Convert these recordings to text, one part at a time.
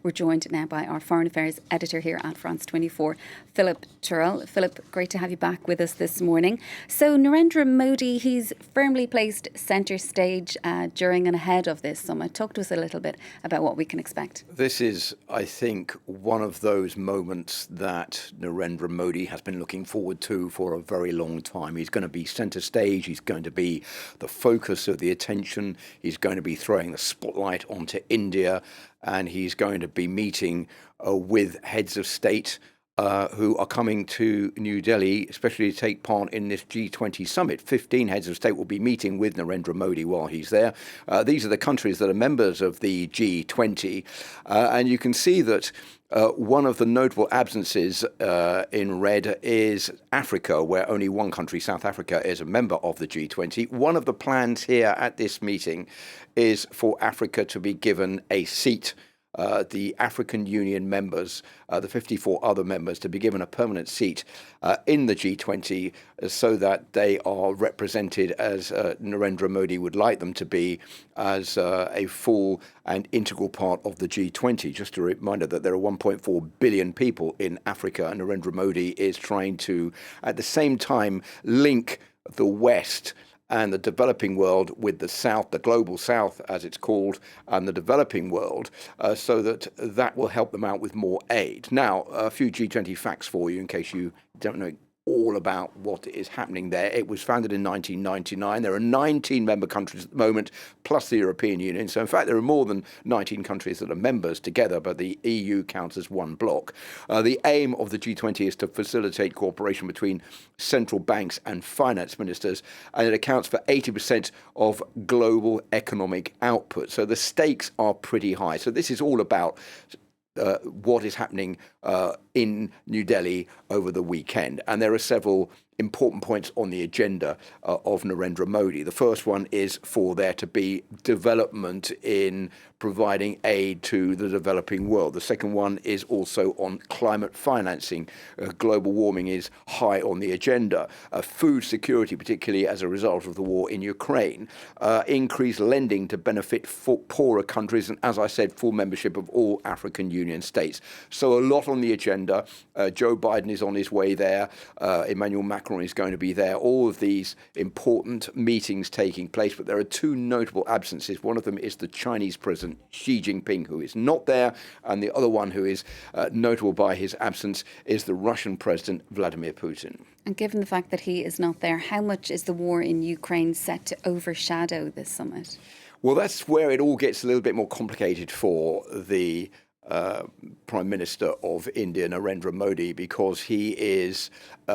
We're joined now by our Foreign Affairs editor here at France 24, Philip Turle. Philip, great to have you back with us this morning. So Narendra Modi, he's firmly placed centre stage during and ahead of this summit. Talk to us a little bit about what we can expect. This is, I think, one of those moments that Narendra Modi has been looking forward to for a very long time. He's going to be centre stage. He's going to be the focus of the attention. He's going to be throwing the spotlight onto India, and he's going to be meeting with heads of state who are coming to New Delhi, especially to take part in this G20 summit. 15 heads of state will be meeting with Narendra Modi while he's there. These are the countries that are members of the G20. And you can see that one of the notable absences in red is Africa, where only one country, South Africa, is a member of the G20. One of the plans here at this meeting is for Africa to be given a seat. The African Union members, the 54 other members, to be given a permanent seat in the G20 so that they are represented as Narendra Modi would like them to be, as a full and integral part of the G20. Just a reminder that there are 1.4 billion people in Africa, and Narendra Modi is trying to, at the same time, link the West and the developing world with the South, the global South, as it's called, and the developing world, so that will help them out with more aid. Now, a few G20 facts for you in case you don't know all about what is happening there. It was founded in 1999. There are 19 member countries at the moment, plus the European Union. So, in fact, there are more than 19 countries that are members together, but the EU counts as one bloc. The aim of the G20 is to facilitate cooperation between central banks and finance ministers, and it accounts for 80% of global economic output. So the stakes are pretty high. So this is all about what is happening in New Delhi over the weekend. And there are several important points on the agenda of Narendra Modi. The first one is for there to be development in providing aid to the developing world. The second one is also on climate financing. Global warming is high on the agenda. Food security, particularly as a result of the war in Ukraine. Increased lending to benefit poorer countries, and as I said, full membership of all African Union states. So a lot on the agenda. Joe Biden is on his way there. Emmanuel Macron is going to be there. All of these important meetings taking place, but there are two notable absences. One of them is the Chinese President Xi Jinping, who is not there, and the other one who is notable by his absence is the Russian President Vladimir Putin. And given the fact that he is not there, how much is the war in Ukraine set to overshadow this summit? Well, that's where it all gets a little bit more complicated for the Prime Minister of India, Narendra Modi, because he is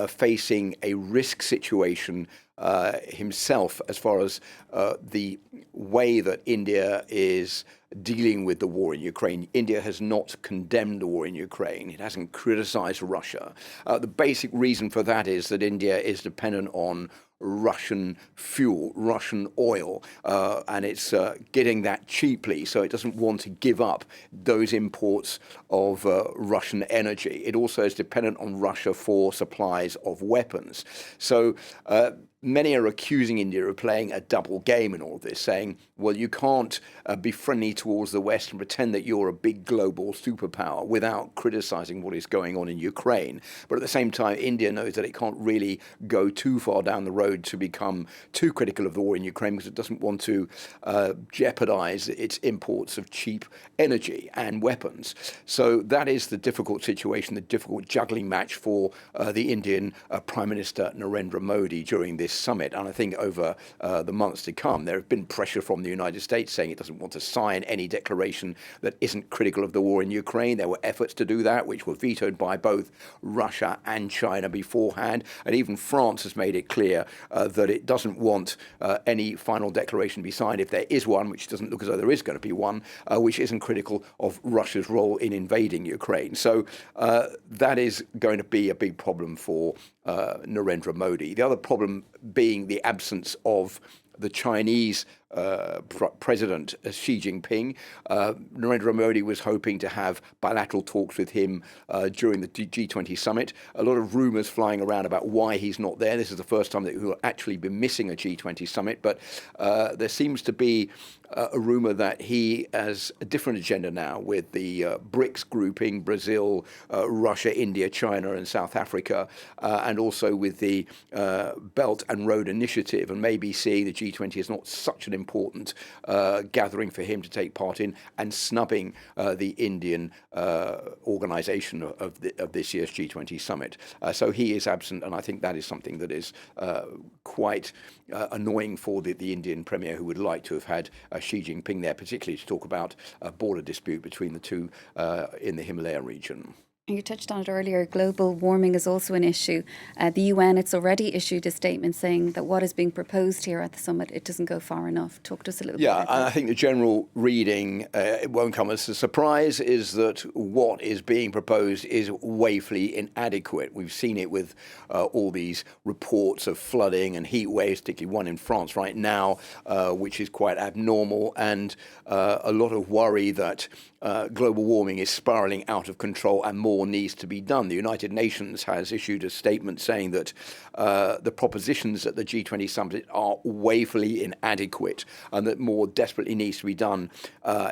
facing a risk situation himself as far as the way that India is dealing with the war in Ukraine. India has not condemned the war in Ukraine. It hasn't criticized Russia. The basic reason for that is that India is dependent on Russian fuel, Russian oil, and it's getting that cheaply, so it doesn't want to give up those imports of Russian energy. It also is dependent on Russia for supplies of weapons. So many are accusing India of playing a double game in all of this, saying, well, you can't be friendly towards the West and pretend that you're a big global superpower without criticizing what is going on in Ukraine. But at the same time, India knows that it can't really go too far down the road to become too critical of the war in Ukraine, because it doesn't want to jeopardize its imports of cheap energy and weapons. So that is the difficult situation, the difficult juggling match for the Indian Prime Minister Narendra Modi during this summit. And I think over the months to come, there have been pressure from the United States saying it doesn't want to sign any declaration that isn't critical of the war in Ukraine. There were efforts to do that, which were vetoed by both Russia and China beforehand. And even France has made it clear that it doesn't want any final declaration to be signed, if there is one, which doesn't look as though there is going to be one, which isn't critical of Russia's role in invading Ukraine. So that is going to be a big problem for Narendra Modi. The other problem being the absence of the Chinese President Xi Jinping. Narendra Modi was hoping to have bilateral talks with him during the G20 summit. A lot of rumours flying around about why he's not there. This is the first time that we'll actually be missing a G20 summit, but there seems to be a rumour that he has a different agenda now with the BRICS grouping, Brazil, Russia, India, China and South Africa, and also with the Belt and Road Initiative, and maybe seeing the G20 as not such an important gathering for him to take part in, and snubbing the Indian organisation of this year's G20 summit. So he is absent, and I think that is something that is quite annoying for the Indian Premier, who would like to have had Xi Jinping there, particularly to talk about a border dispute between the two in the Himalaya region. You touched on it earlier. Global warming is also an issue. The UN, it's already issued a statement saying that what is being proposed here at the summit, it doesn't go far enough. Talk to us a little bit about that. Yeah, I think the general reading, it won't come as a surprise, is that what is being proposed is woefully inadequate. We've seen it with all these reports of flooding and heat waves, particularly one in France right now, which is quite abnormal, and a lot of worry that global warming is spiralling out of control and more needs to be done. The United Nations has issued a statement saying that the propositions at the G20 summit are woefully inadequate and that more desperately needs to be done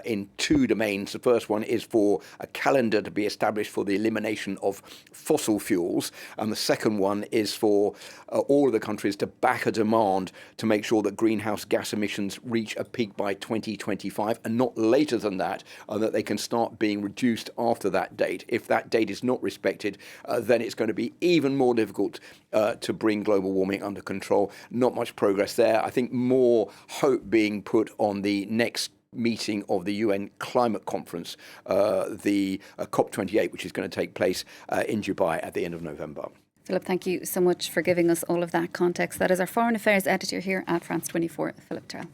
in two domains. The first one is for a calendar to be established for the elimination of fossil fuels, and the second one is for all of the countries to back a demand to make sure that greenhouse gas emissions reach a peak by 2025 and not later than that, and that they can start being reduced after that date. If that date is not respected, then it's going to be even more difficult to bring global warming under control. Not much progress there. I think more hope being put on the next meeting of the UN climate conference, the COP28, which is going to take place in Dubai at the end of November. Philip, thank you so much for giving us all of that context. That is our Foreign Affairs editor here at France 24, Philip Turle.